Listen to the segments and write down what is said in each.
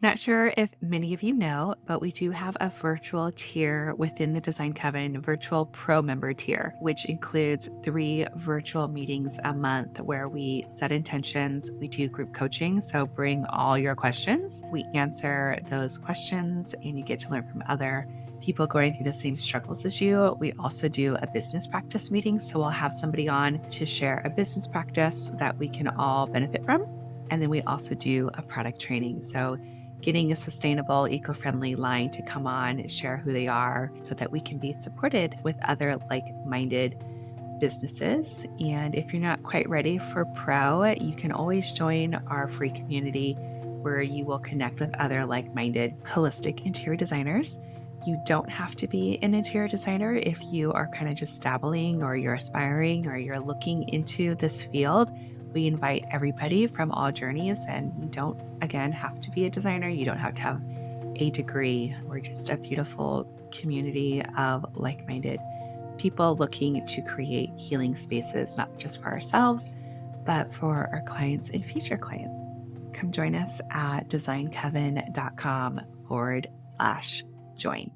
Not sure if many of you know, but we do have a virtual tier within the Design Coven virtual pro member tier, which includes 3 virtual meetings a month where we set intentions. We do group coaching. So bring all your questions. We answer those questions and you get to learn from other people going through the same struggles as you. We also do a business practice meeting. So we'll have somebody on to share a business practice that we can all benefit from. And then we also do a product training. So getting a sustainable, eco-friendly line to come on, share who they are so that we can be supported with other like-minded businesses. And if you're not quite ready for pro, you can always join our free community where you will connect with other like-minded holistic interior designers. You don't have to be an interior designer if you are kind of just dabbling or you're aspiring or you're looking into this field. We invite everybody from all journeys, and you don't, again, have to be a designer. You don't have to have a degree. We're just a beautiful community of like-minded people looking to create healing spaces, not just for ourselves, but for our clients and future clients. Come join us at designcoven.com/join.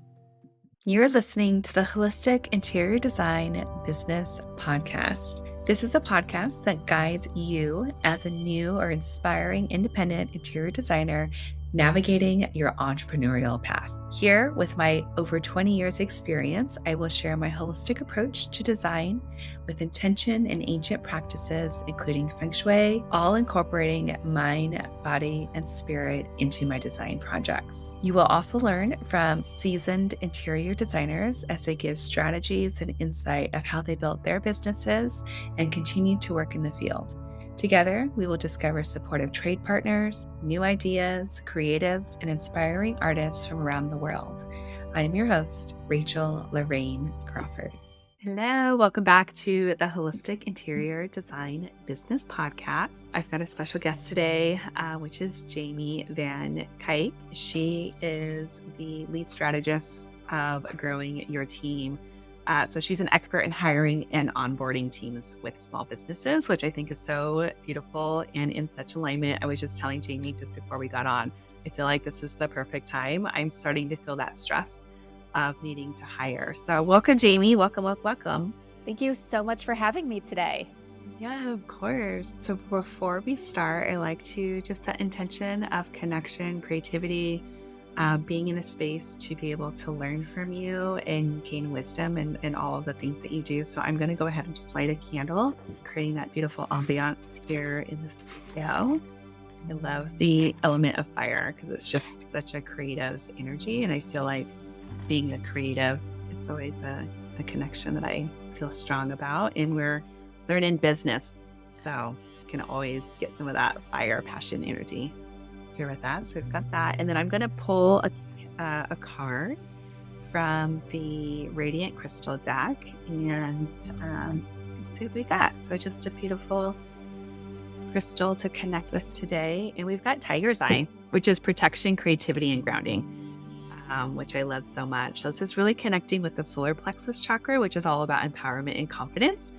You're listening to the Holistic Interior Design Business Podcast. This is a podcast that guides you as a new or inspiring independent interior designer navigating your entrepreneurial path. Here, with my over 20 years experience, I will share my holistic approach to design with intention and ancient practices, including feng shui, all incorporating mind, body, and spirit into my design projects. You will also learn from seasoned interior designers as they give strategies and insight of how they built their businesses and continue to work in the field. Together, we will discover supportive trade partners, new ideas, creatives, and inspiring artists from around the world. I am your host, Rachel Lorraine Crawford. Hello, welcome back to the Holistic Interior Design Business Podcast. I've got a special guest today, which is Jamie Van Cuyk. She is the lead strategist of growing your team. So she's an expert in hiring and onboarding teams with small businesses, which I think is so beautiful and in such alignment. I was just telling Jamie just before we got on, I feel like this is the perfect time. I'm starting to feel that stress of needing to hire. So welcome, Jamie. Welcome. Thank you so much for having me today. Yeah, of course. So before we start, I like to just set intention of connection, creativity, being in a space to be able to learn from you and gain wisdom and all of the things that you do. So I'm going to go ahead and just light a candle, creating that beautiful ambiance here in the studio. I love the element of fire because it's just such a creative energy. And I feel like being a creative, it's always a connection that I feel strong about. And we're learning business, so you can always get some of that fire, passion, energy here with that. So we've got that. And then I'm going to pull a card from the Radiant Crystal deck and let's see what we got. So just a beautiful crystal to connect with today. And we've got Tiger's Eye, which is protection, creativity, and grounding, which I love so much. So this is really connecting with the solar plexus chakra, which is all about empowerment and confidence,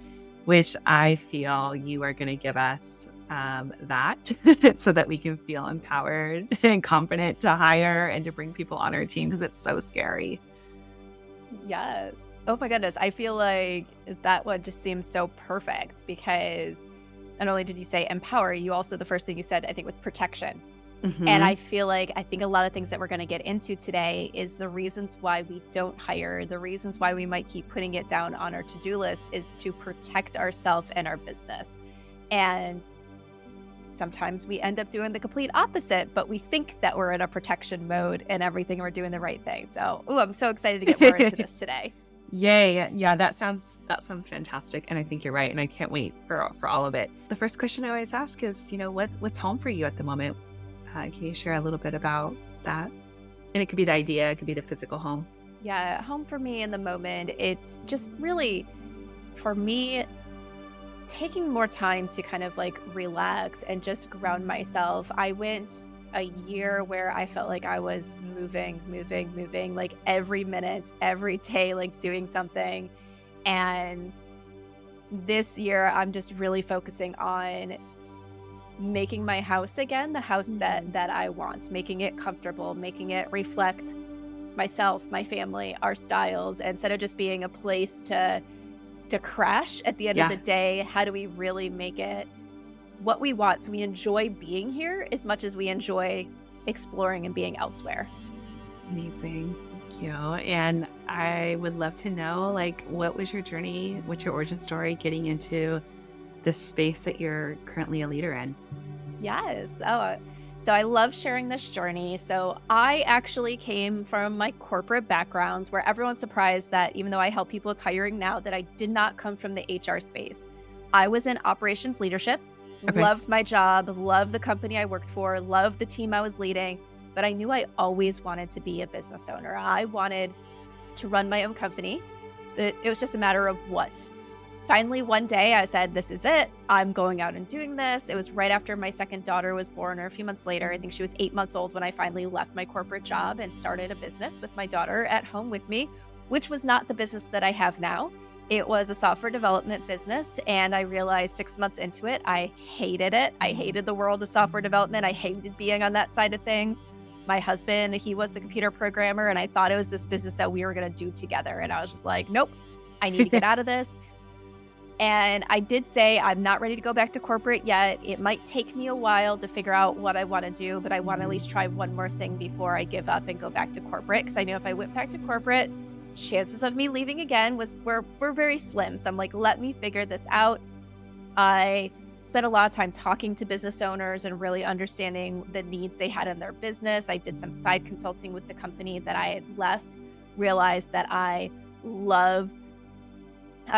which I feel you are going to give us that so that we can feel empowered and confident to hire and to bring people on our team because it's so scary. Yes. Oh my goodness. I feel like that one just seems so perfect because not only did you say empower, you also, the first thing you said, I think, was protection. Mm-hmm. And I think a lot of things that we're going to get into today is the reasons why we don't hire, the reasons why we might keep putting it down on our to-do list is to protect ourselves and our business. And sometimes we end up doing the complete opposite, but we think that we're in a protection mode and everything, we're doing the right thing. So, I'm so excited to get more into this today. Yay. Yeah, that sounds fantastic. And I think you're right. And I can't wait for all of it. The first question I always ask is, what's home for you at the moment? Can you share a little bit about that? And it could be the idea, it could be the physical home. Yeah, home for me in the moment, it's just really, for me, taking more time to kind of like relax and just ground myself. I went a year where I felt like I was moving, like every minute, every day, like doing something. And this year, I'm just really focusing on making my house again the house that I want, making it comfortable, making it reflect myself, my family, our styles, instead of just being a place to crash at the end of the day. How do we really make it what we want so we enjoy being here as much as we enjoy exploring and being elsewhere? Amazing. Thank you. And I would love to know, like, what was your journey? What's your origin story getting into the space that you're currently a leader in? Yes. Oh, so I love sharing this journey. So I actually came from my corporate background where everyone's surprised that even though I help people with hiring now, that I did not come from the HR space. I was in operations leadership, loved my job, loved the company I worked for, loved the team I was leading, but I knew I always wanted to be a business owner. I wanted to run my own company. It was just a matter of what. Finally, one day I said, this is it. I'm going out and doing this. It was right after my second daughter was born, or a few months later. I think she was 8 months old when I finally left my corporate job and started a business with my daughter at home with me, which was not the business that I have now. It was a software development business. And I realized 6 months into it, I hated it. I hated the world of software development. I hated being on that side of things. My husband, he was the computer programmer, and I thought it was this business that we were going to do together. And I was just like, nope, I need to get out of this. And I did say, I'm not ready to go back to corporate yet. It might take me a while to figure out what I want to do, but I want to at least try one more thing before I give up and go back to corporate. Because I knew if I went back to corporate, chances of me leaving again were very slim. So I'm like, let me figure this out. I spent a lot of time talking to business owners and really understanding the needs they had in their business. I did some side consulting with the company that I had left, realized that I loved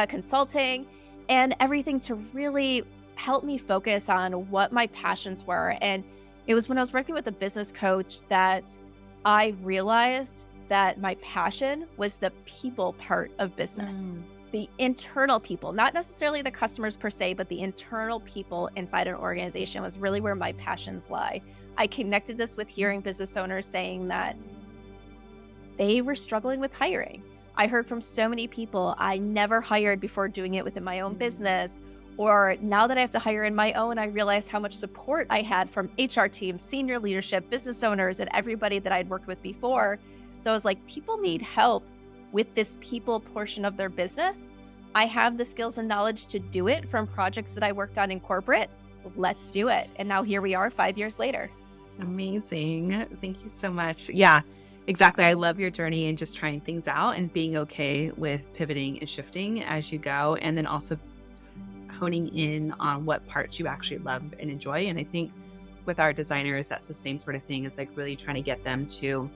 consulting and everything to really help me focus on what my passions were. And it was when I was working with a business coach that I realized that my passion was the people part of business. The internal people, not necessarily the customers per se, but the internal people inside an organization was really where my passions lie. I connected this with hearing business owners saying that they were struggling with hiring. I heard from so many people, I never hired before doing it within my own business, or now that I have to hire in my own, I realized how much support I had from HR teams, senior leadership, business owners, and everybody that I'd worked with before. So I was like, people need help with this people portion of their business. I have the skills and knowledge to do it from projects that I worked on in corporate. Let's do it. And now here we are 5 years later. Amazing. Thank you so much. Yeah, exactly. I love your journey and just trying things out and being okay with pivoting and shifting as you go. And then also honing in on what parts you actually love and enjoy. And I think with our designers, that's the same sort of thing. It's like really trying to get them to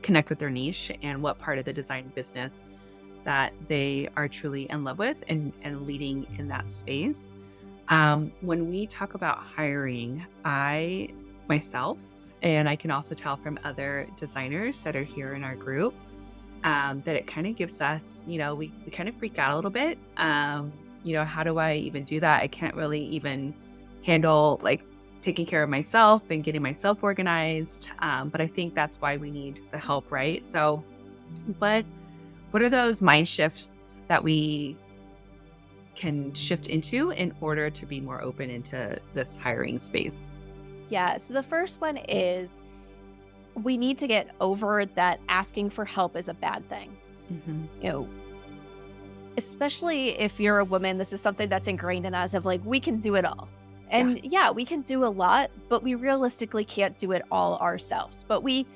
connect with their niche and what part of the design business that they are truly in love with and leading in that space. When we talk about hiring, I myself, and I can also tell from other designers that are here in our group, that it kind of gives us, we kind of freak out a little bit. How do I even do that? I can't really even handle like taking care of myself and getting myself organized. But I think that's why we need the help, right? So what are those mind shifts that we can shift into in order to be more open into this hiring space? Yeah. So the first one is we need to get over that asking for help is a bad thing. Especially if you're a woman, this is something that's ingrained in us of like, we can do it all. And yeah, we can do a lot, but we realistically can't do it all ourselves. But we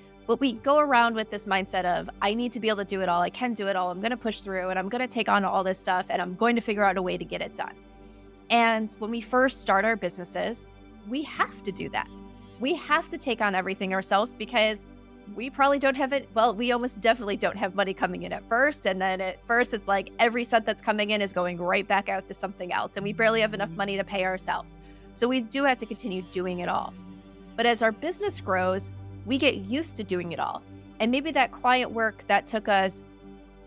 go around with this mindset of, I need to be able to do it all. I can do it all. I'm going to push through and I'm going to take on all this stuff and I'm going to figure out a way to get it done. And when we first start our businesses, we have to do that. We have to take on everything ourselves because we probably don't have it. Well, we almost definitely don't have money coming in at first. And then at first it's like every cent that's coming in is going right back out to something else. And we barely have enough money to pay ourselves. So we do have to continue doing it all. But as our business grows, we get used to doing it all. And maybe that client work that took us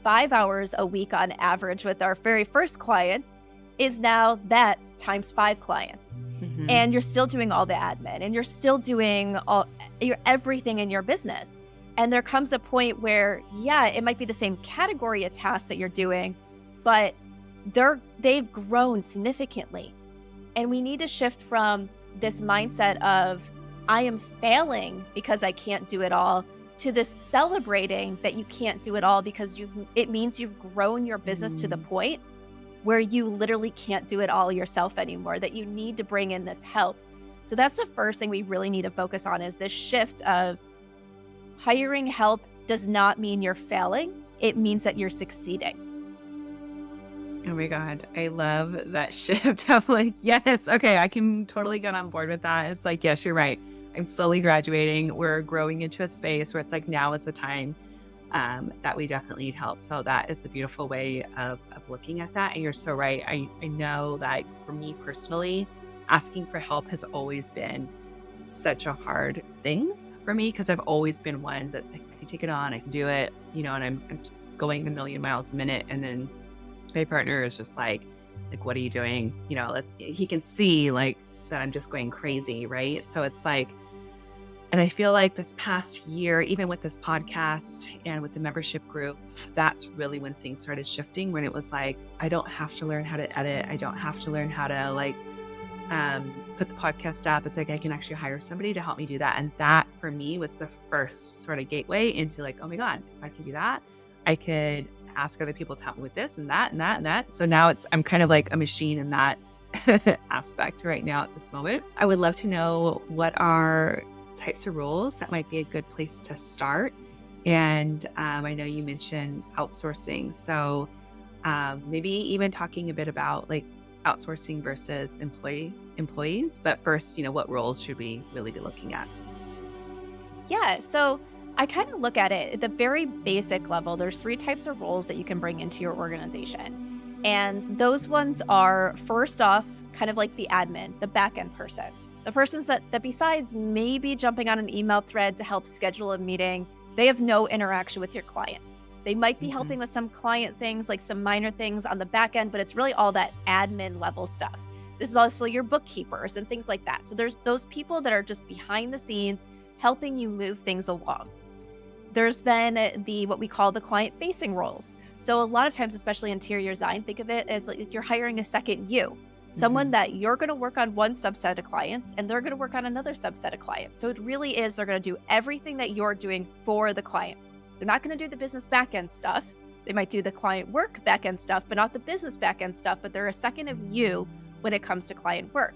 5 hours a week on average with our very first clients is now that's times 5 clients. And you're still doing all the admin and you're still doing everything in your business. And there comes a point where, yeah, it might be the same category of tasks that you're doing, but they've grown significantly. And we need to shift from this mindset of I am failing because I can't do it all, to this celebrating that you can't do it all because it means you've grown your business to the point where you literally can't do it all yourself anymore, that you need to bring in this help. So that's the first thing we really need to focus on, is this shift of hiring help does not mean you're failing. It means that you're succeeding. Oh my God. I love that shift. I'm like, yes, okay, I can totally get on board with that. It's like, yes, you're right. I'm slowly graduating. We're growing into a space where it's like, now is the time that we definitely need help. So that is a beautiful way of looking at that. And you're so right. I know that for me personally, asking for help has always been such a hard thing for me, because I've always been one that's like, I can take it on, I can do it, and I'm going a million miles a minute. And then my partner is just like, what are you doing? He can see like that I'm just going crazy. Right. So it's like, and I feel like this past year, even with this podcast and with the membership group, that's really when things started shifting, when it was like, I don't have to learn how to edit. I don't have to learn how to put the podcast up. It's like, I can actually hire somebody to help me do that. And that for me was the first sort of gateway into like, oh my God, if I can do that, I could ask other people to help me with this and that and that and that. So now I'm kind of like a machine in that aspect right now at this moment. I would love to know what are types of roles that might be a good place to start. And I know you mentioned outsourcing. So maybe even talking a bit about like outsourcing versus employees. But first, what roles should we really be looking at? Yeah. So I kind of look at it at the very basic level. There's 3 types of roles that you can bring into your organization. And those ones are, first off, kind of like the admin, the back-end person. The persons that besides maybe jumping on an email thread to help schedule a meeting, they have no interaction with your clients. They might be helping with some client things, like some minor things on the back end, but it's really all that admin level stuff. This is also your bookkeepers and things like that. So there's those people that are just behind the scenes helping you move things along. There's then what we call the client-facing roles. So a lot of times, especially interior design, think of it as like you're hiring a second you. Someone that you're going to work on one subset of clients and they're going to work on another subset of clients. So it really is, they're going to do everything that you're doing for the client. They're not going to do the business back-end stuff. They might do the client work back-end stuff, but not the business back-end stuff. But they're a second of you when it comes to client work.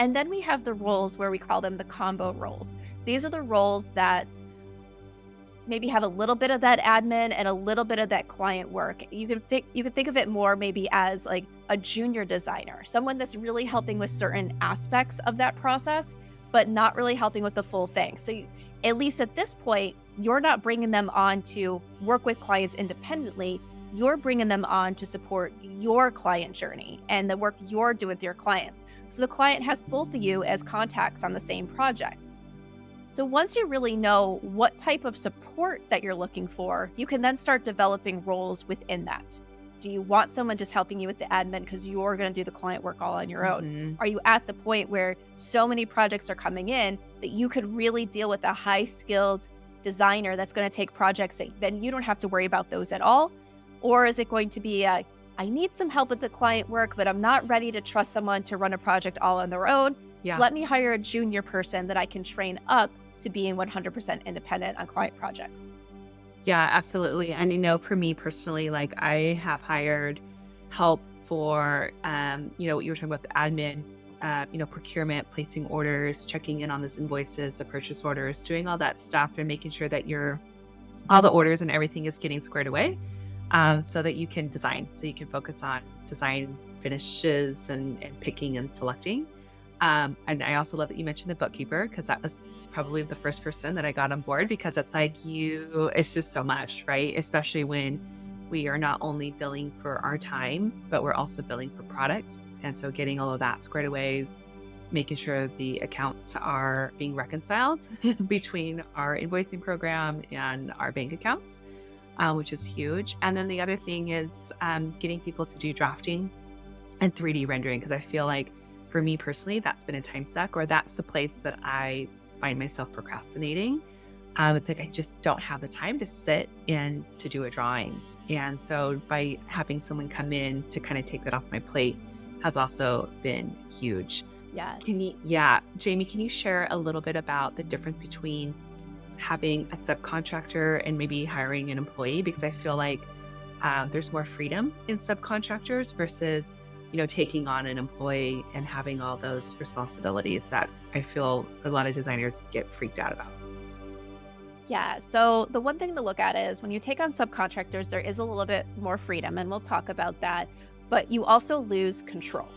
And then we have the roles where we call them the combo roles. These are the roles that maybe have a little bit of that admin and a little bit of that client work. You can think of it more maybe as like a junior designer, someone that's really helping with certain aspects of that process, but not really helping with the full thing. So at least at this point, you're not bringing them on to work with clients independently. You're bringing them on to support your client journey and the work you're doing with your clients. So the client has both of you as contacts on the same project. So once you really know what type of support that you're looking for, you can then start developing roles within that. Do you want someone just helping you with the admin because you're going to do the client work all on your own? Are you at the point where so many projects are coming in that you could really deal with a high-skilled designer that's going to take projects that then you don't have to worry about those at all? Or is it going to be I need some help with the client work, but I'm not ready to trust someone to run a project all on their own. So let me hire a junior person that I can train up to being 100% independent on client projects. Yeah, absolutely. And for me personally, like I have hired help for, what you were talking about, the admin, procurement, placing orders, checking in on those invoices, the purchase orders, doing all that stuff and making sure that all the orders and everything is getting squared away, so that you can design, so you can focus on design finishes and picking and selecting. And I also love that you mentioned the bookkeeper, because that was probably the first person that I got on board, because it's like it's just so much, right? Especially when we are not only billing for our time, but we're also billing for products. And so getting all of that squared away, making sure the accounts are being reconciled between our invoicing program and our bank accounts, which is huge. And then the other thing is getting people to do drafting and 3D rendering, because I feel like for me personally, that's been a time suck, or that's the place that I find myself procrastinating. It's like I just don't have the time to sit and to do a drawing. And so by having someone come in to kind of take that off my plate has also been huge. Yes. Jamie, can you share a little bit about the difference between having a subcontractor and maybe hiring an employee? Because I feel like there's more freedom in subcontractors versus, taking on an employee and having all those responsibilities that I feel a lot of designers get freaked out about. Yeah. So the one thing to look at is when you take on subcontractors, there is a little bit more freedom, and we'll talk about that, but you also lose control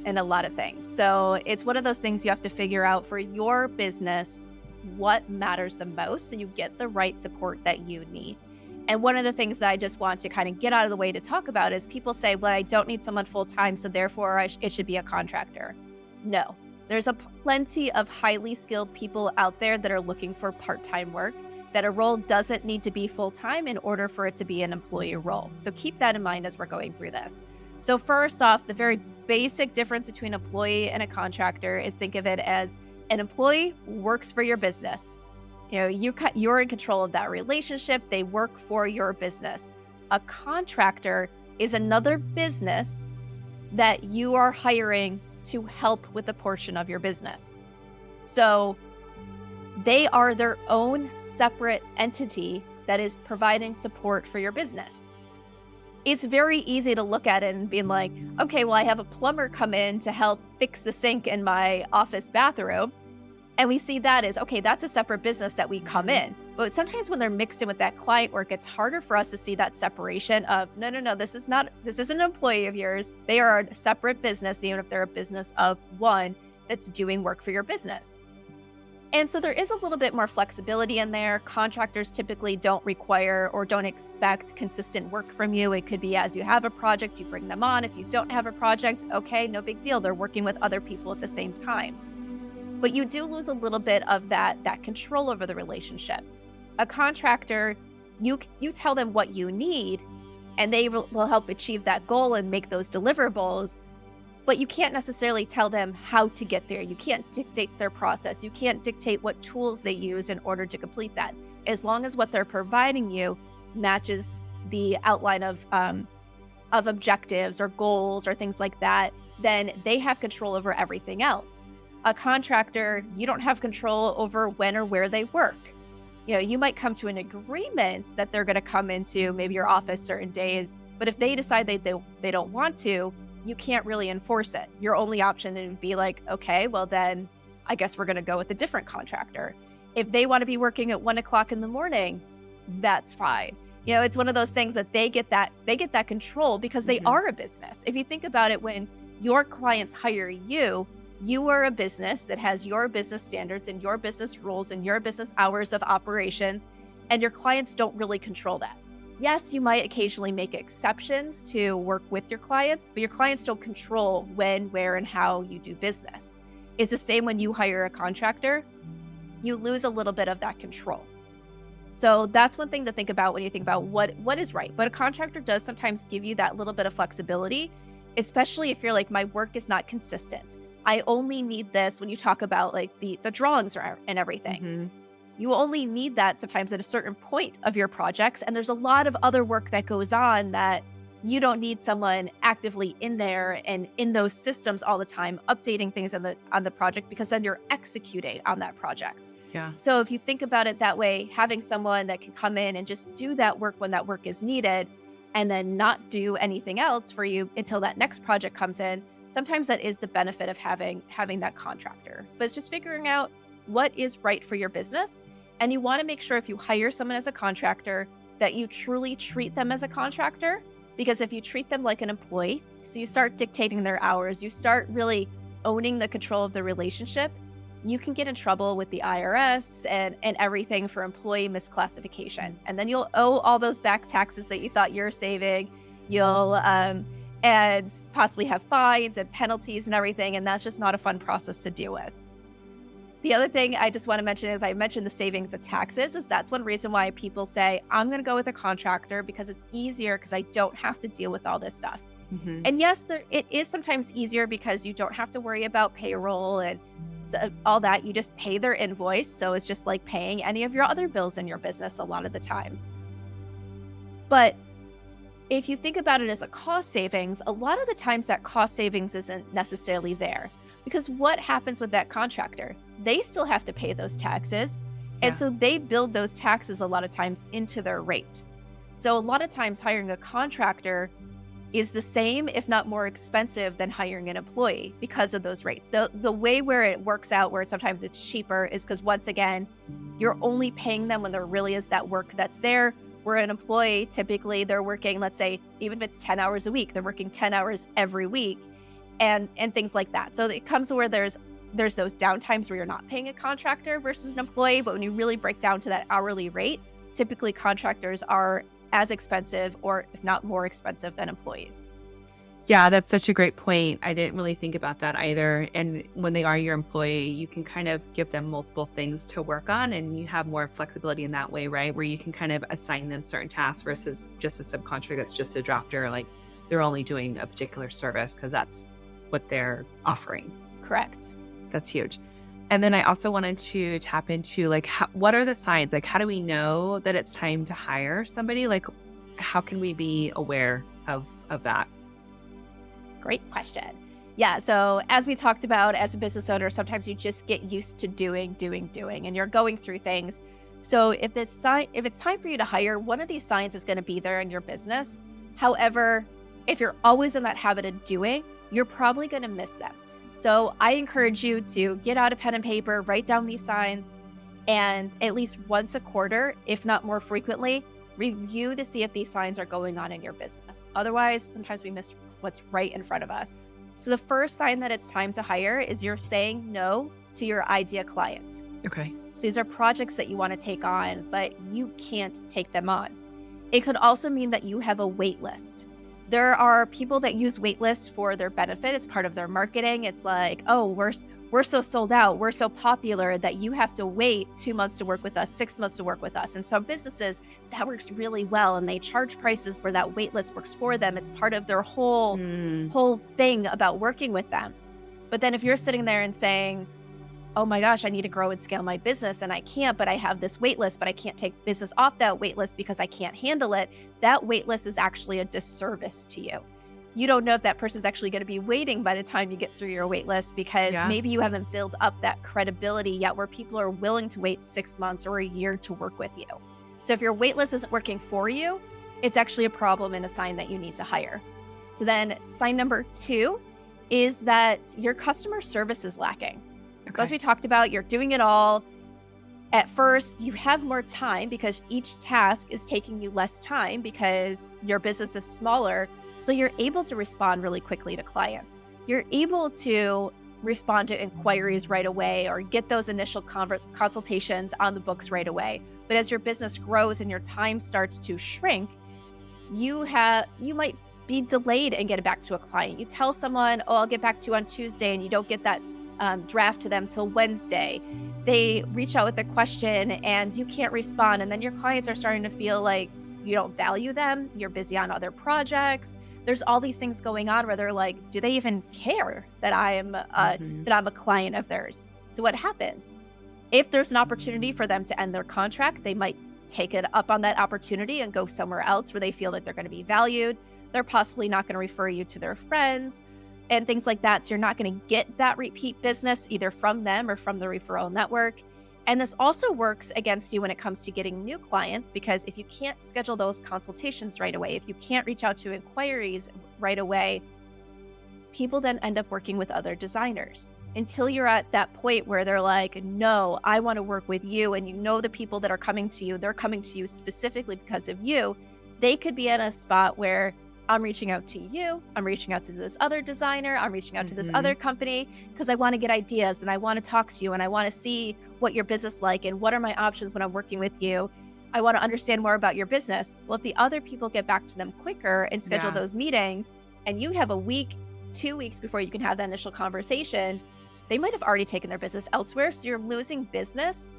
in a lot of things. So it's one of those things you have to figure out for your business what matters the most so you get the right support that you need. And one of the things that I just want to kind of get out of the way to talk about is people say, well, I don't need someone full time, so therefore it should be a contractor. No, there's a plenty of highly skilled people out there that are looking for part-time work, that a role doesn't need to be full-time in order for it to be an employee role. So keep that in mind as we're going through this. So first off, the very basic difference between an employee and a contractor is think of it as an employee works for your business. You're in control of that relationship. They work for your business. A contractor is another business that you are hiring to help with a portion of your business. So they are their own separate entity that is providing support for your business. It's very easy to look at it and be like, okay, well, I have a plumber come in to help fix the sink in my office bathroom. And we see that as, okay, that's a separate business that we come in. But sometimes when they're mixed in with that client work, it's harder for us to see that separation of, no, this isn't an employee of yours. They are a separate business, even if they're a business of one that's doing work for your business. And so there is a little bit more flexibility in there. Contractors typically don't require or don't expect consistent work from you. It could be as you have a project, you bring them on. If you don't have a project, okay, no big deal. They're working with other people at the same time. But you do lose a little bit of that control over the relationship. A contractor, you tell them what you need, and they will help achieve that goal and make those deliverables. But you can't necessarily tell them how to get there. You can't dictate their process. You can't dictate what tools they use in order to complete that. As long as what they're providing you matches the outline of objectives or goals or things like that, then they have control over everything else. A contractor, you don't have control over when or where they work. You might come to an agreement that they're going to come into maybe your office certain days, but if they decide they don't want to, you can't really enforce it. Your only option would be like, okay, well then I guess we're going to go with a different contractor. If they want to be working at 1 o'clock in the morning, that's fine. It's one of those things that they get that control because they are a business. If you think about it, when your clients hire you, you are a business that has your business standards and your business rules and your business hours of operations, and your clients don't really control that. Yes, you might occasionally make exceptions to work with your clients, but your clients don't control when, where, and how you do business. It's the same when you hire a contractor. You lose a little bit of that control. So that's one thing to think about when you think about what is right. But a contractor does sometimes give you that little bit of flexibility, especially if you're like, my work is not consistent. I only need this when you talk about like the drawings and everything. Mm-hmm. You only need that sometimes at a certain point of your projects. And there's a lot of other work that goes on that you don't need someone actively in there and in those systems all the time, updating things on the project, because then you're executing on that project. Yeah. So if you think about it that way, having someone that can come in and just do that work when that work is needed and then not do anything else for you until that next project comes in, sometimes that is the benefit of having that contractor. But it's just figuring out what is right for your business. And you want to make sure if you hire someone as a contractor that you truly treat them as a contractor, because if you treat them like an employee, so you start dictating their hours, you start really owning the control of the relationship, you can get in trouble with the IRS and everything for employee misclassification. And then you'll owe all those back taxes that you thought you were saving. You'll and possibly have fines and penalties and everything. And that's just not a fun process to deal with. The other thing I just want to mention is I mentioned the savings of taxes, is that's one reason why people say, I'm going to go with a contractor because it's easier because I don't have to deal with all this stuff. Mm-hmm. And yes, it is sometimes easier because you don't have to worry about payroll and all that. You just pay their invoice. So it's just like paying any of your other bills in your business a lot of the times. But if you think about it as a cost savings, a lot of the times that cost savings isn't necessarily there. Because what happens with that contractor? They still have to pay those taxes. And Yeah. so they build those taxes a lot of times into their rate. So a lot of times hiring a contractor is the same, if not more expensive than hiring an employee because of those rates. The way where it works out, where sometimes it's cheaper, is because once again, you're only paying them when there really is that work that's there. Where an employee, typically they're working, let's say, even if it's 10 hours a week, they're working 10 hours every week and things like that. So it comes to where there's those downtimes where you're not paying a contractor versus an employee. But when you really break down to that hourly rate, typically contractors are as expensive, or if not more expensive, than employees. Yeah, that's such a great point. I didn't really think about that either. And when they are your employee, you can kind of give them multiple things to work on, and you have more flexibility in that way, right? Where you can kind of assign them certain tasks versus just a subcontractor that's just a drafter. Like they're only doing a particular service because that's what they're offering. Correct. That's huge. And then I also wanted to tap into like, what are the signs? Like, how do we know that it's time to hire somebody? Like, how can we be aware of that? Great question. Yeah. So as we talked about, as a business owner, sometimes you just get used to doing, and you're going through things. So if it's time for you to hire, one of these signs is going to be there in your business. However, if you're always in that habit of doing, you're probably going to miss them. So I encourage you to get out a pen and paper, write down these signs, and at least once a quarter, if not more frequently, review to see if these signs are going on in your business. Otherwise, sometimes we miss what's right in front of us. So the first sign that it's time to hire is you're saying no to your idea clients. Okay. So these are projects that you want to take on, but you can't take them on. It could also mean that you have a wait list. There are people that use wait lists for their benefit. It's part of their marketing. It's like, oh, we're so sold out, we're so popular that you have to wait 2 months to work with us, 6 months to work with us. And some businesses, that works really well, and they charge prices where that wait list works for them. It's part of their whole thing about working with them. But then if you're sitting there and saying, oh my gosh, I need to grow and scale my business and I can't, but I have this wait list, but I can't take business off that wait list because I can't handle it, that wait list is actually a disservice to you. You don't know if that person's actually going to be waiting by the time you get through your wait list, because maybe you haven't built up that credibility yet where people are willing to wait 6 months or a year to work with you. So if your wait list isn't working for you, it's actually a problem and a sign that you need to hire. So then sign number 2 is that your customer service is lacking. Okay. As we talked about, you're doing it all. At first, you have more time because each task is taking you less time because your business is smaller. So you're able to respond really quickly to clients. You're able to respond to inquiries right away or get those initial consultations on the books right away. But as your business grows and your time starts to shrink, you might be delayed in getting back to a client. You tell someone, oh, I'll get back to you on Tuesday, and you don't get that draft to them till Wednesday. They reach out with a question and you can't respond. And then your clients are starting to feel like you don't value them. You're busy on other projects. There's all these things going on where they're like, do they even care that I'm a client of theirs? So what happens? If there's an opportunity for them to end their contract, they might take it up on that opportunity and go somewhere else where they feel like they're going to be valued. They're possibly not going to refer you to their friends and things like that. So you're not going to get that repeat business either from them or from the referral network. And this also works against you when it comes to getting new clients, because if you can't schedule those consultations right away, if you can't reach out to inquiries right away, people then end up working with other designers until you're at that point where they're like, no, I want to work with you. And you know, the people that are coming to you, they're coming to you specifically because of you. They could be in a spot where I'm reaching out to you, I'm reaching out to this other designer, I'm reaching out to this other company because I want to get ideas and I want to talk to you and I want to see what your business is like and what are my options when I'm working with you. I want to understand more about your business. Well, if the other people get back to them quicker and schedule those meetings, and you have a week, 2 weeks before you can have that initial conversation, they might have already taken their business elsewhere. So you're losing business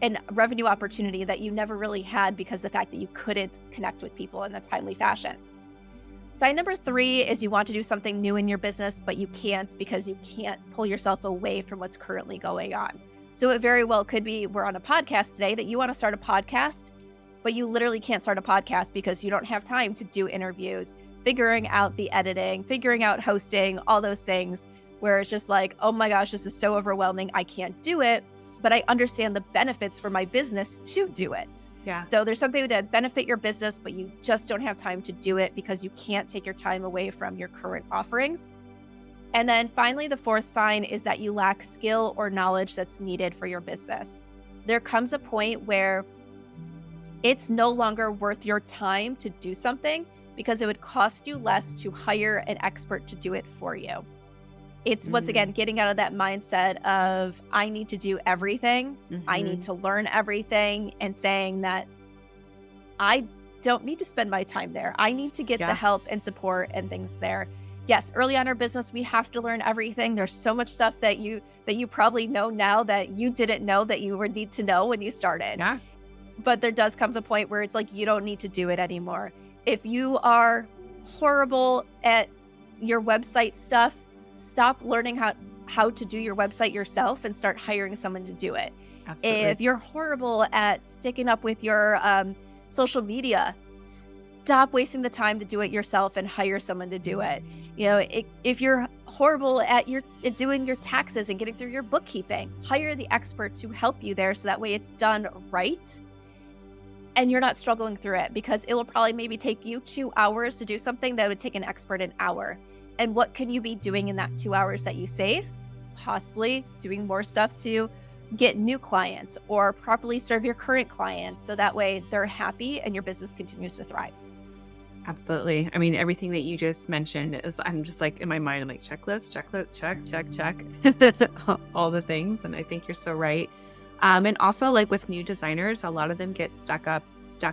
and revenue opportunity that you never really had because of the fact that you couldn't connect with people in a timely fashion. Sign number 3 is you want to do something new in your business, but you can't because you can't pull yourself away from what's currently going on. So it very well could be, we're on a podcast today, that you want to start a podcast, but you literally can't start a podcast because you don't have time to do interviews, figuring out the editing, figuring out hosting, all those things. where it's just like, oh my gosh, this is so overwhelming. I can't do it, but I understand the benefits for my business to do it. Yeah. So there's something that benefit your business, but you just don't have time to do it because you can't take your time away from your current offerings. And then finally, the fourth sign is that you lack skill or knowledge that's needed for your business. There comes a point where it's no longer worth your time to do something because it would cost you less to hire an expert to do it for you. It's once again getting out of that mindset of I need to do everything. I need to learn everything, and saying that I don't need to spend my time there. I need to get the help and support and things there. Yes, early on in our business, we have to learn everything. There's so much stuff that you probably know now that you didn't know that you would need to know when you started. Yeah. But there does comes a point where it's like you don't need to do it anymore. If you are horrible at your website stuff, stop learning how to do your website yourself and start hiring someone to do it. Absolutely. If you're horrible at sticking up with your social media, stop wasting the time to do it yourself and hire someone to do it. You know, if you're horrible at doing your taxes and getting through your bookkeeping, hire the expert to help you there so that way it's done right and you're not struggling through it, because it will probably maybe take you 2 hours to do something that would take an expert an hour. And what can you be doing in that 2 hours that you save? Possibly doing more stuff to get new clients or properly serve your current clients so that way they're happy and your business continues to thrive. Absolutely. I mean, everything that you just mentioned is, I'm just like in my mind, I'm like checklist, check, all the things. And I think you're so right. And also like with new designers, a lot of them get stuck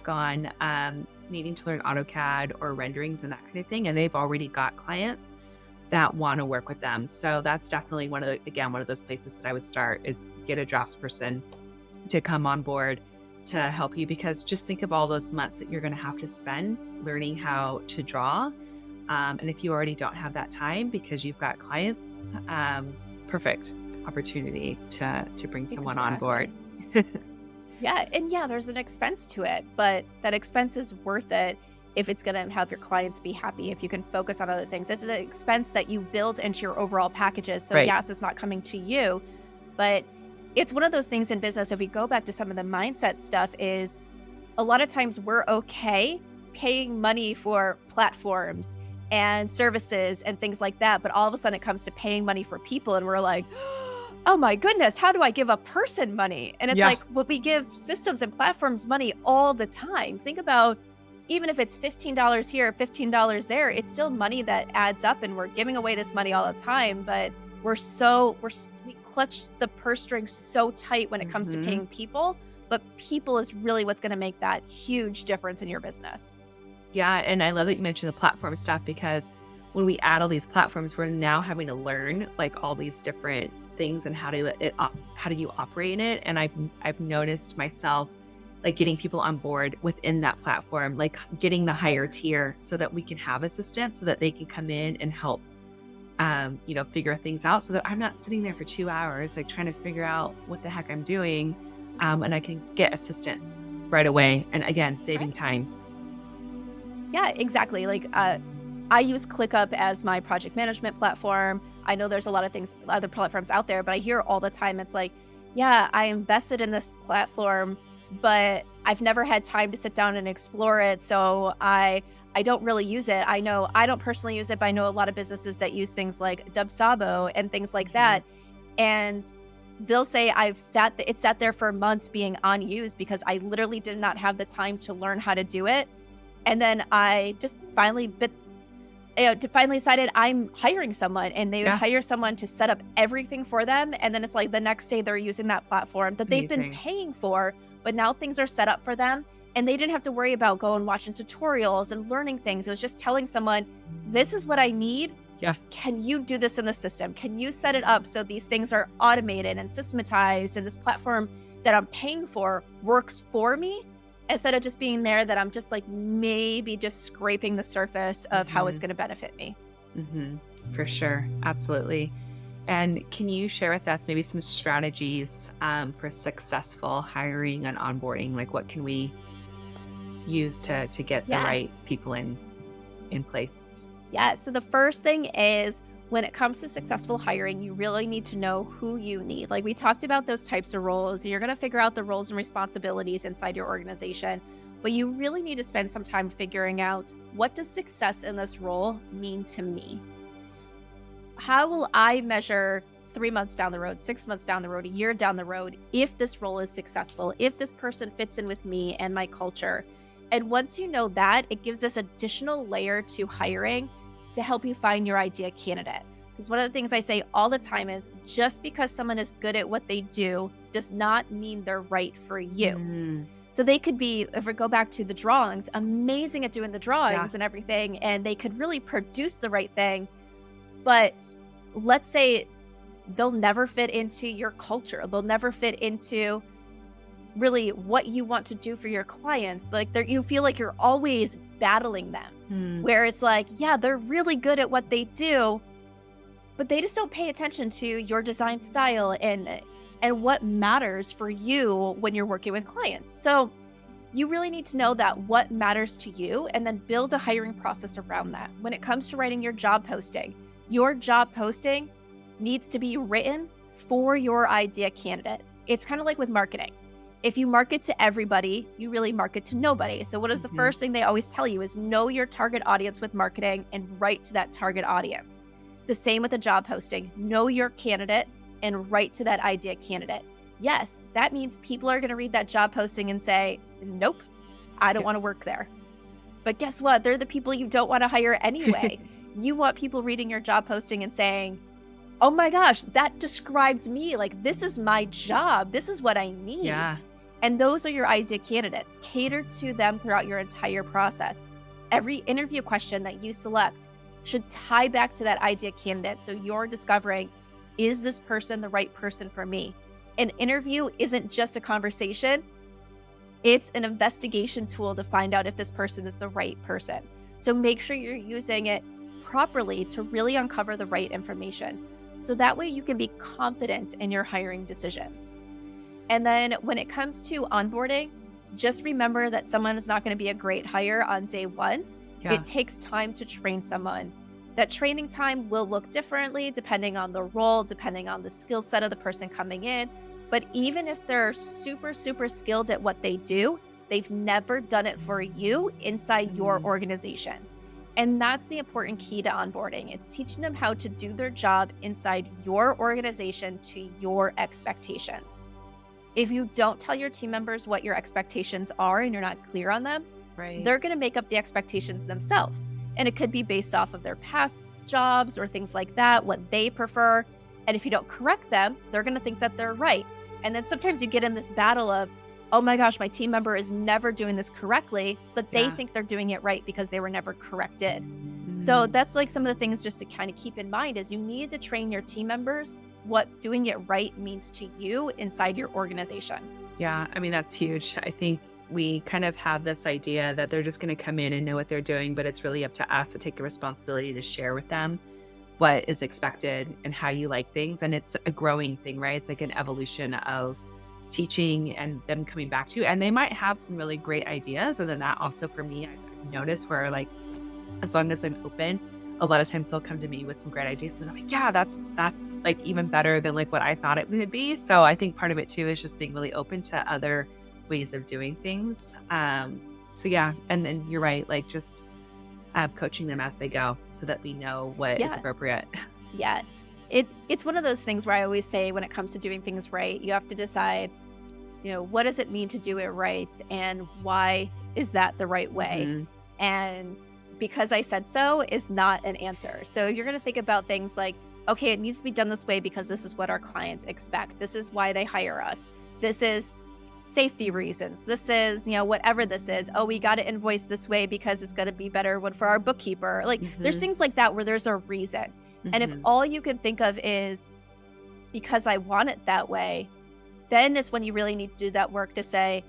on needing to learn AutoCAD or renderings and that kind of thing. And they've already got clients that want to work with them. So that's definitely one of those places that I would start, is get a draftsperson to come on board to help you, because just think of all those months that you're going to have to spend learning how to draw. And if you already don't have that time because you've got clients, perfect opportunity to bring someone on board. Yeah. And yeah, there's an expense to it, but that expense is worth it if it's going to help your clients be happy, if you can focus on other things. It's an expense that you build into your overall packages. So Right. Yes, it's not coming to you, but it's one of those things in business. If we go back to some of the mindset stuff, is a lot of times we're okay paying money for platforms and services and things like that. But all of a sudden it comes to paying money for people and we're like, oh my goodness, how do I give a person money? And it's like, well, we give systems and platforms money all the time. Think about, even if it's $15 here, $15 there, it's still money that adds up, and we're giving away this money all the time. But we clutch the purse string so tight when it comes to paying people, but people is really what's going to make that huge difference in your business. Yeah. And I love that you mentioned the platform stuff, because when we add all these platforms, we're now having to learn like all these different things and how do you operate in it. And I've noticed myself like getting people on board within that platform, like getting the higher tier so that we can have assistants so that they can come in and help, figure things out, so that I'm not sitting there for 2 hours, like trying to figure out what the heck I'm doing. And I can get assistance right away. And again, saving time. Yeah, exactly. Like, I use ClickUp as my project management platform. I know there's a lot of things, other platforms out there, but I hear all the time, it's like, yeah, I invested in this platform, but I've never had time to sit down and explore it. So I don't really use it. I know I don't personally use it, but I know a lot of businesses that use things like Dubsabo and things like that. And they'll say it sat there for months being unused because I literally did not have the time to learn how to do it. And then I just finally decided I'm hiring someone, and they would hire someone to set up everything for them. And then it's like the next day they're using that platform that they've been paying for, but now things are set up for them. And they didn't have to worry about going watching tutorials and learning things. It was just telling someone, this is what I need. Yeah. Can you do this in the system? Can you set it up so these things are automated and systematized, and this platform that I'm paying for works for me, instead of just being there that I'm just like maybe just scraping the surface of how it's going to benefit me. For sure. Absolutely. And can you share with us maybe some strategies for successful hiring and onboarding? Like, what can we use to get the right people in place? Yeah. So the first thing is when it comes to successful hiring, you really need to know who you need. Like we talked about those types of roles. You're going to figure out the roles and responsibilities inside your organization, but you really need to spend some time figuring out, what does success in this role mean to me? How will I measure 3 months down the road, 6 months down the road, a year down the road, if this role is successful, if this person fits in with me and my culture? And once you know that, it gives this additional layer to hiring to help you find your ideal candidate. Because one of the things I say all the time is, just because someone is good at what they do does not mean they're right for you. So they could be, if we go back to the drawings, amazing at doing the drawings and everything, and they could really produce the right thing. But let's say they'll never fit into your culture. They'll never fit into really what you want to do for your clients. Like you feel like you're always battling them, where it's like, yeah, they're really good at what they do, but they just don't pay attention to your design style and what matters for you when you're working with clients. So you really need to know that what matters to you, and then build a hiring process around that. When it comes to writing your job posting needs to be written for your idea candidate. It's kind of like with marketing. If you market to everybody, you really market to nobody. So what is the first thing they always tell you is, know your target audience with marketing and write to that target audience. The same with a job posting. Know your candidate and write to that idea candidate. Yes, that means people are going to read that job posting and say, nope, I don't want to work there. But guess what? They're the people you don't want to hire anyway. You want people reading your job posting and saying, oh my gosh, that describes me. Like, this is my job. This is what I need. Yeah. And those are your idea candidates. Cater to them throughout your entire process. Every interview question that you select should tie back to that idea candidate. So you're discovering, is this person the right person for me? An interview isn't just a conversation. It's an investigation tool to find out if this person is the right person. So make sure you're using it properly to really uncover the right information. So that way you can be confident in your hiring decisions. And then when it comes to onboarding, just remember that someone is not going to be a great hire on day one. Yeah. It takes time to train someone. That training time will look differently depending on the role, depending on the skill set of the person coming in. But even if they're super, super skilled at what they do, they've never done it for you inside your organization. And that's the important key to onboarding. It's teaching them how to do their job inside your organization to your expectations. If you don't tell your team members what your expectations are and you're not clear on them, they're going to make up the expectations themselves. And it could be based off of their past jobs or things like that, what they prefer. And if you don't correct them, they're going to think that they're right. And then sometimes you get in this battle of, oh my gosh, my team member is never doing this correctly, but they think they're doing it right because they were never corrected. So that's like some of the things just to kind of keep in mind is you need to train your team members what doing it right means to you inside your organization. Yeah, I mean, that's huge. I think we kind of have this idea that they're just going to come in and know what they're doing, but it's really up to us to take the responsibility to share with them what is expected and how you like things. And it's a growing thing, right? It's like an evolution of teaching and them coming back to you. And they might have some really great ideas. And then that also for me, I've noticed where like, as long as I'm open, a lot of times they'll come to me with some great ideas. And I'm like, yeah, that's like even better than like what I thought it would be. So I think part of it too is just being really open to other ways of doing things. So yeah, and then you're right, like just coaching them as they go so that we know what is appropriate. Yeah. It's one of those things where I always say when it comes to doing things right, you have to decide, what does it mean to do it right? And why is that the right way? And because I said so is not an answer. So you're going to think about things like, okay, it needs to be done this way because this is what our clients expect. This is why they hire us. This is safety reasons. This is, whatever this is. Oh, we got to invoice this way because it's going to be better for our bookkeeper. Like there's things like that where there's a reason. And if all you can think of is because I want it that way, then it's when you really need to do that work to say,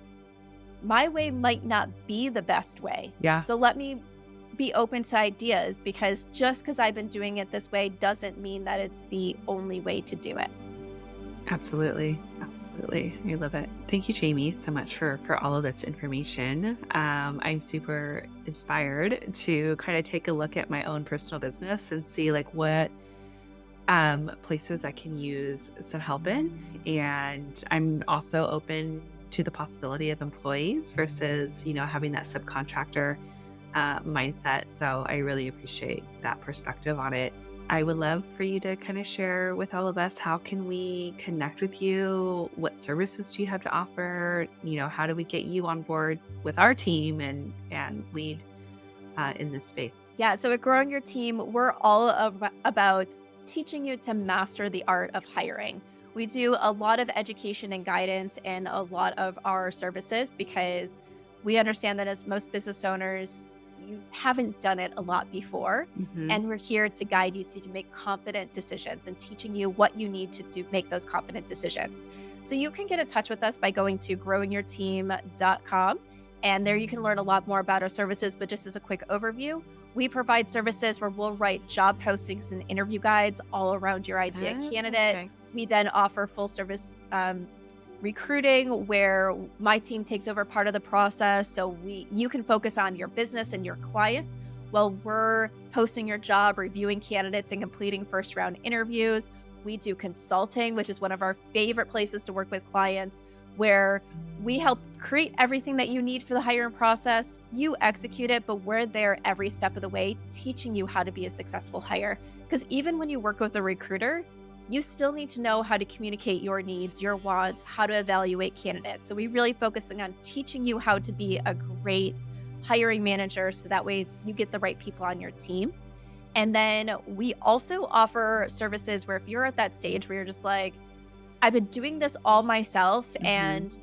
my way might not be the best way. Yeah. So let me be open to ideas, because just because I've been doing it this way doesn't mean that it's the only way to do it. Absolutely. Absolutely. I love it. Thank you, Jamie, so much for all of this information. I'm super inspired to kind of take a look at my own personal business and see like what places I can use some help in. And I'm also open to the possibility of employees versus, having that subcontractor mindset. So I really appreciate that perspective on it. I would love for you to kind of share with all of us, how can we connect with you? What services do you have to offer? How do we get you on board with our team and lead in this space? Yeah, so at Growing Your Team, we're all about teaching you to master the art of hiring. We do a lot of education and guidance in a lot of our services because we understand that as most business owners, you haven't done it a lot before. Hmm. And we're here to guide you so you can make confident decisions and teaching you what you need to do, make those confident decisions. So you can get in touch with us by going to growingyourteam.com. And there you can learn a lot more about our services. But just as a quick overview, we provide services where we'll write job postings and interview guides all around your ideal candidate. Okay. We then offer full service recruiting, where my team takes over part of the process. So you can focus on your business and your clients while we're posting your job, reviewing candidates, and completing first round interviews. We do consulting, which is one of our favorite places to work with clients, where we help create everything that you need for the hiring process. You execute it, but we're there every step of the way, teaching you how to be a successful hire. Because even when you work with a recruiter, you still need to know how to communicate your needs, your wants, how to evaluate candidates. So we really focusing on teaching you how to be a great hiring manager, so that way you get the right people on your team. And then we also offer services where if you're at that stage where you're just like, I've been doing this all myself and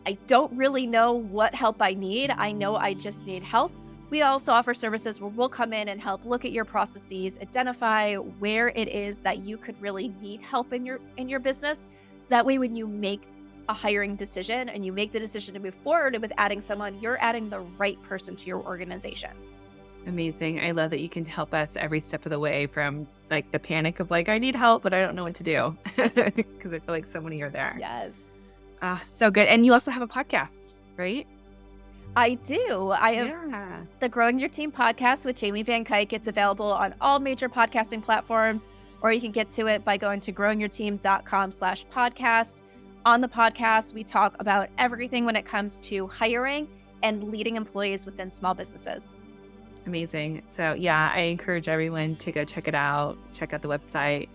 I don't really know what help I need. I know I just need help. We also offer services where we'll come in and help look at your processes, identify where it is that you could really need help in your business. So that way when you make a hiring decision and you make the decision to move forward with adding someone, you're adding the right person to your organization. Amazing. I love that you can help us every step of the way, from like the panic of like, I need help, but I don't know what to do, because I feel like so many are there. Yes. So good. And you also have a podcast, right? I do. I have the Growing Your Team podcast with Jamie Van Cuyk. It's available on all major podcasting platforms, or you can get to it by going to growingyourteam.com/podcast. On the podcast, we talk about everything when it comes to hiring and leading employees within small businesses. Amazing. So yeah, I encourage everyone to go check it out, check out the website,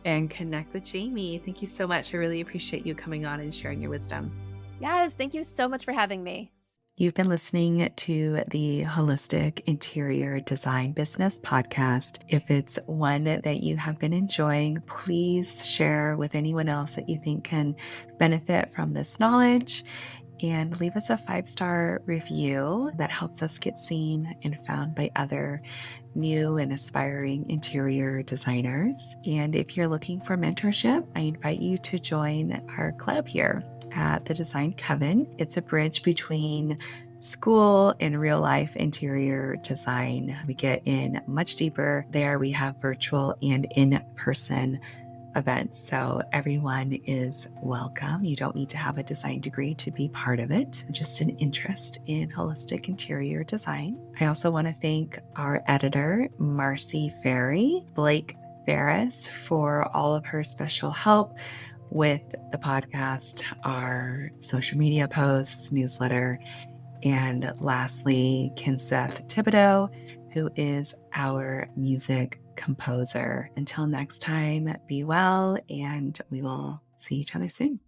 and connect with Jamie. Thank you so much. I really appreciate you coming on and sharing your wisdom. Yes, thank you so much for having me. You've been listening to the Holistic Interior Design Business Podcast. If it's one that you have been enjoying, please share with anyone else that you think can benefit from this knowledge, and leave us a 5-star review. That helps us get seen and found by other new and aspiring interior designers. And if you're looking for mentorship, I invite you to join our club here at the Design Coven. It's a bridge between school and real life interior design. We get in much deeper there. We have virtual and in-person events, so everyone is welcome. You don't need to have a design degree to be part of it, just an interest in holistic interior design. I also want to thank our editor, Marcy Ferry, Blake Ferris, for all of her special help with the podcast, our social media posts, newsletter, and lastly, Kinseth Thibodeau, who is our music composer. Until next time, be well, and we will see each other soon.